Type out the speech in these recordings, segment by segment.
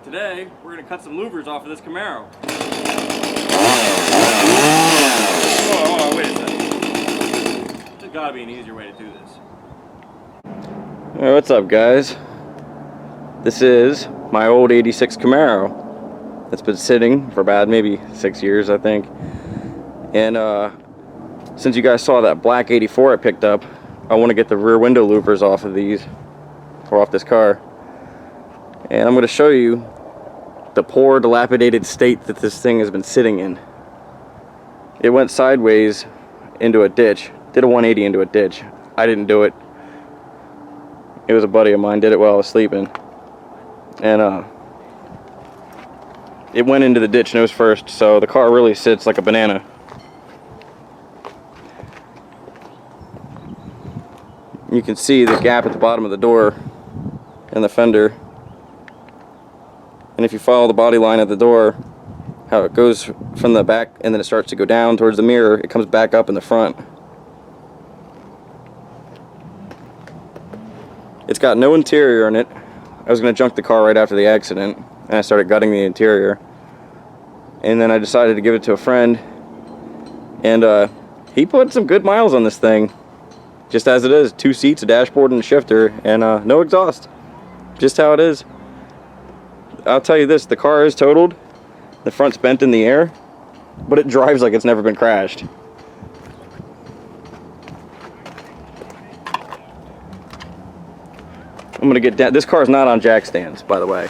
Today, we're going to cut some louvers off of this Camaro. Hold on, wait a second. There's got to be an easier way to do this. Alright, what's up guys? This is my old 86 Camaro that's been sitting for about maybe 6 years, I think. And since you guys saw that black 84 I picked up, I want to get the rear window louvers off of these, or off this car. And I'm going to show you the poor, dilapidated state that this thing has been sitting in. It went sideways into a ditch, did a 180 into a ditch. I didn't do it. It was a buddy of mine, did it while I was sleeping. And it went into the ditch nose first, so the car really sits like a banana. You can see the gap at the bottom of the door and the fender. And if you follow the body line of the door, how it goes from the back and then it starts to go down towards the mirror, it comes back up in the front. It's got no interior in it. I was going to junk the car right after the accident, and I started gutting the interior. And then I decided to give it to a friend, and he put some good miles on this thing. Just as it is, 2 seats, a dashboard, and a shifter, and no exhaust. Just how it is. I'll tell you this, the car is totaled, the front's bent in the air, but it drives like it's never been crashed. I'm gonna get down. This car is not on jack stands, by the way.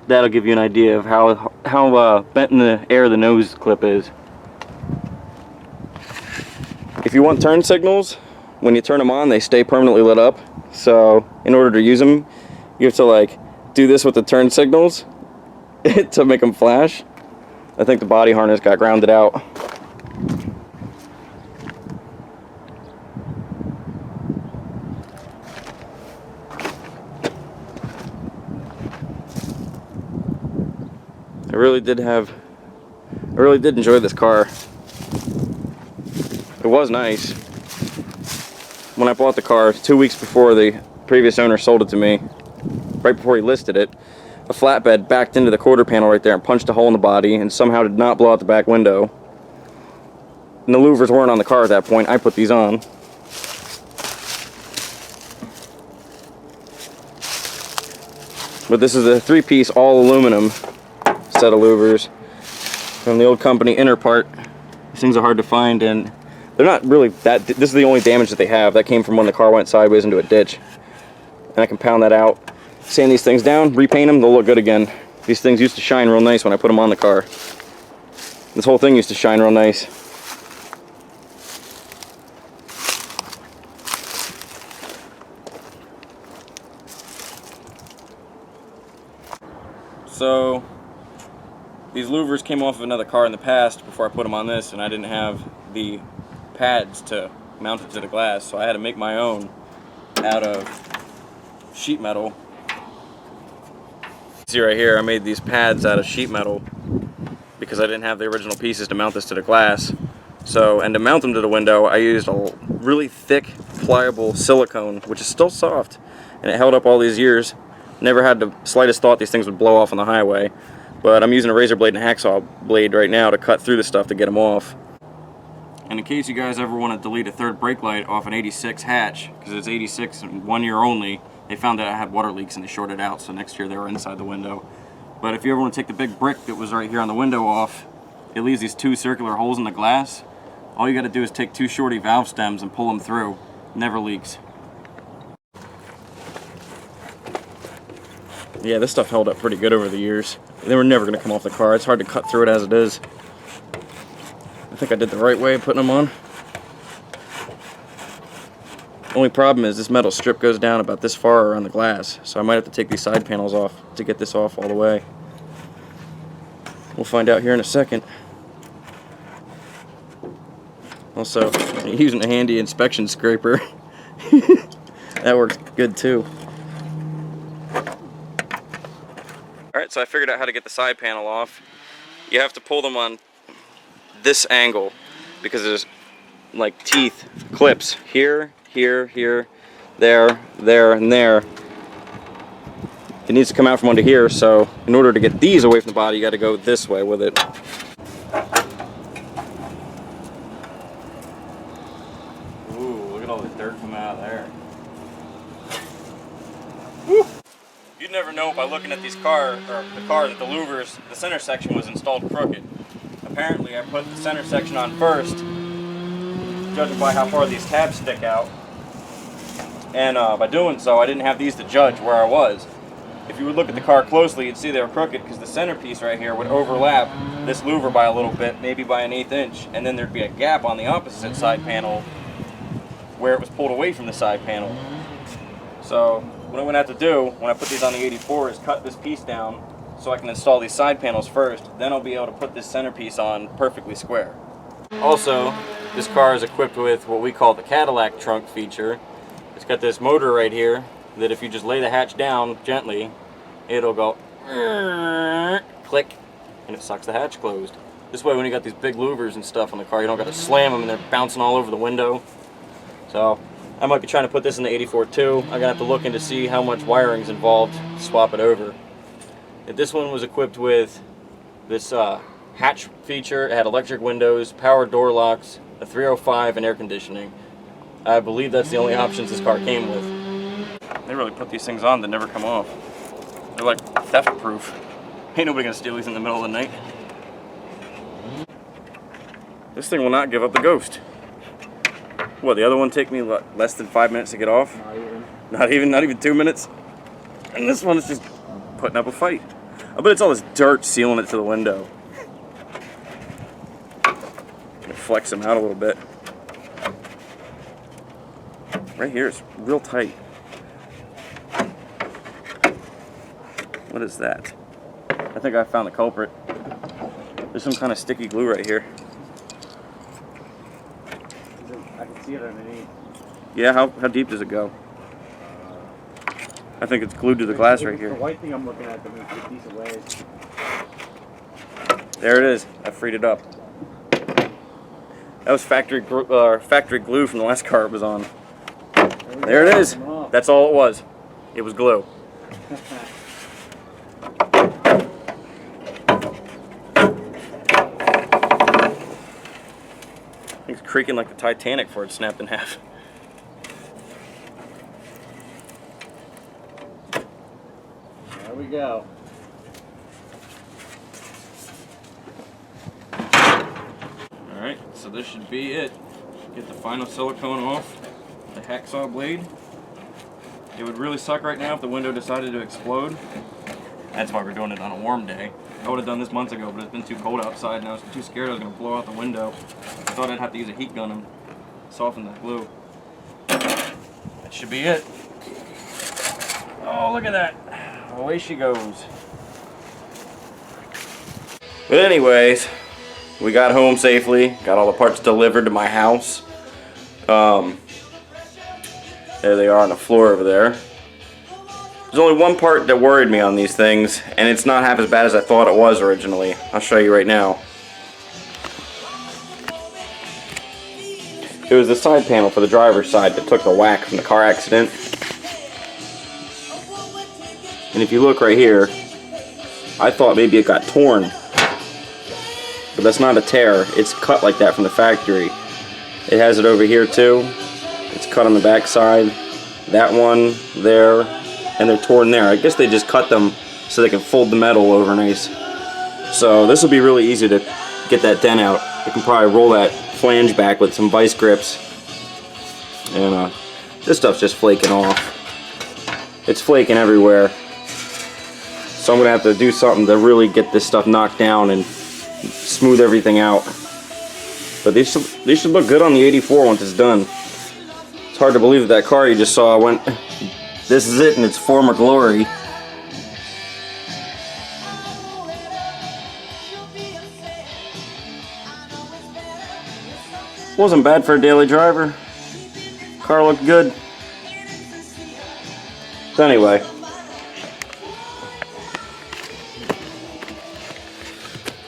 That'll give you an idea of how bent in the air the nose clip is. If you want turn signals, when you turn them on, they stay permanently lit up. So in order to use them, you have to like do this with the turn signals to make them flash. I think the body harness got grounded out. I really did enjoy this car. It was nice. When I bought the car 2 weeks before the previous owner sold it to me, right before he listed it, a flatbed backed into the quarter panel right there and punched a hole in the body and somehow did not blow out the back window. And the louvers weren't on the car at that point. I put these on. But this is a 3-piece all aluminum set of louvers from the old company Interpart. These things are hard to find, and they're not really that. This is the only damage that they have. That came from when the car went sideways into a ditch. And I can pound that out, sand these things down, repaint them, they'll look good again. These things used to shine real nice when I put them on the car. This whole thing used to shine real nice. So, these louvers came off of another car in the past before I put them on this, and I didn't have the pads to mount it to the glass, so I had to make my own out of sheet metal. See right here, I made these pads out of sheet metal because I didn't have the original pieces to mount this to the glass. So, and to mount them to the window, I used a really thick, pliable silicone, which is still soft, and it held up all these years. Never had the slightest thought these things would blow off on the highway. But I'm using a razor blade and a hacksaw blade right now to cut through the stuff to get them off. And in case you guys ever want to delete a third brake light off an 86 hatch, because it's 86 and 1 year only, they found that I had water leaks and they shorted out, so next year they were inside the window. But if you ever want to take the big brick that was right here on the window off, it leaves these 2 circular holes in the glass. All you got to do is take 2 shorty valve stems and pull them through. Never leaks. Yeah, this stuff held up pretty good over the years. They were never going to come off the car. It's hard to cut through it as it is. I think I did the right way putting them on. Only problem is this metal strip goes down about this far around the glass, so I might have to take these side panels off to get this off all the way. We'll find out here in a second. Also, using a handy inspection scraper. That works good too. Alright, so I figured out how to get the side panel off. You have to pull them on this angle because there's like teeth, clips here, here, here, there, and there. it needs to come out from under here, so in order to get these away from the body, you got to go this way with it. Ooh, look at all the dirt coming out of there. Woo. You'd never know by looking at these car that the louvers, the center section was installed crooked. Apparently I put the center section on first, judging by how far these tabs stick out. And by doing so, I didn't have these to judge where I was. If you would look at the car closely, you'd see they were crooked because the centerpiece right here would overlap this louver by a little bit, maybe by an 1/8 inch, and then there'd be a gap on the opposite side panel where it was pulled away from the side panel. So what I'm going to have to do when I put these on the 84 is cut this piece down so I can install these side panels first. Then I'll be able to put this centerpiece on perfectly square. Also, this car is equipped with what we call the Cadillac trunk feature. It's got this motor right here that if you just lay the hatch down gently, it'll go click and it sucks the hatch closed. This way when you got these big louvers and stuff on the car, you don't got to slam them and they're bouncing all over the window. So I might be trying to put this in the 84 too. I'm gonna have to look in to see how much wiring's involved to swap it over. If this one was equipped with this hatch feature, it had electric windows, power door locks, a 305 and air conditioning. I believe that's the only options this car came with. They really put these things on that never come off. They're like theft proof. Ain't nobody gonna steal these in the middle of the night. This thing will not give up the ghost. What, the other one take me less than 5 minutes to get off? Not even 2 minutes? And this one is just putting up a fight. I bet it's all this dirt sealing it to the window. Gonna flex them out a little bit. Right here is real tight. What is that? I think I found the culprit. There's some kind of sticky glue right here. I can see it underneath. Yeah, how deep does it go? I think it's glued to the glass right here. The white thing I'm looking at that moves a decent ways. There it is. I freed it up. That was factory glue from the last car it was on. There it is. That's all it was. It was glue. It's creaking like the Titanic before it snapped in half. There we go. Alright, so this should be it. Get the final silicone off the hacksaw blade. It would really suck right now if the window decided to explode. That's why we're doing it on a warm day. I would have done this months ago, but it's been too cold outside and I was too scared I was going to blow out the window. I thought I'd have to use a heat gun and soften that glue. That should be it. Oh, look at that. Away she goes. But anyways, we got home safely. Got all the parts delivered to my house. There they are on the floor over there. There's only one part that worried me on these things, and it's not half as bad as I thought it was originally. I'll show you right now. It was the side panel for the driver's side that took the whack from the car accident. And if you look right here, I thought maybe it got torn. But that's not a tear. It's cut like that from the factory. It has it over here too. It's cut on the back side. That one there. And they're torn there. I guess they just cut them so they can fold the metal over nice. So this will be really easy to get that dent out. I can probably roll that flange back with some vice grips. And this stuff's just flaking off. It's flaking everywhere. So I'm going to have to do something to really get this stuff knocked down and smooth everything out. But these should look good on the 84 once it's done. It's hard to believe that car you just saw went... This is it in its former glory. Wasn't bad for a daily driver. Car looked good. So anyway.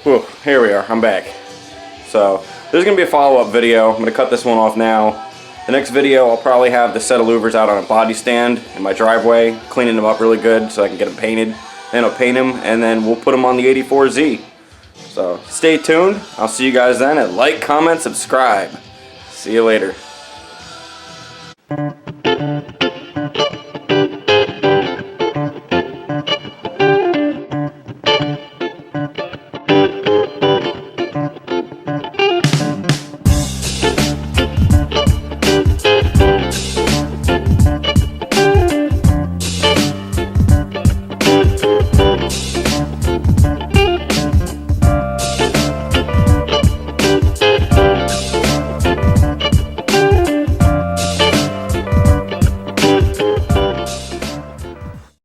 Whew, here we are. I'm back. So there's going to be a follow-up video. I'm going to cut this one off now. The next video, I'll probably have the set of louvers out on a body stand in my driveway, cleaning them up really good so I can get them painted. Then I'll paint them, and then we'll put them on the 84Z. So stay tuned. I'll see you guys then. And like, comment, subscribe. See you later.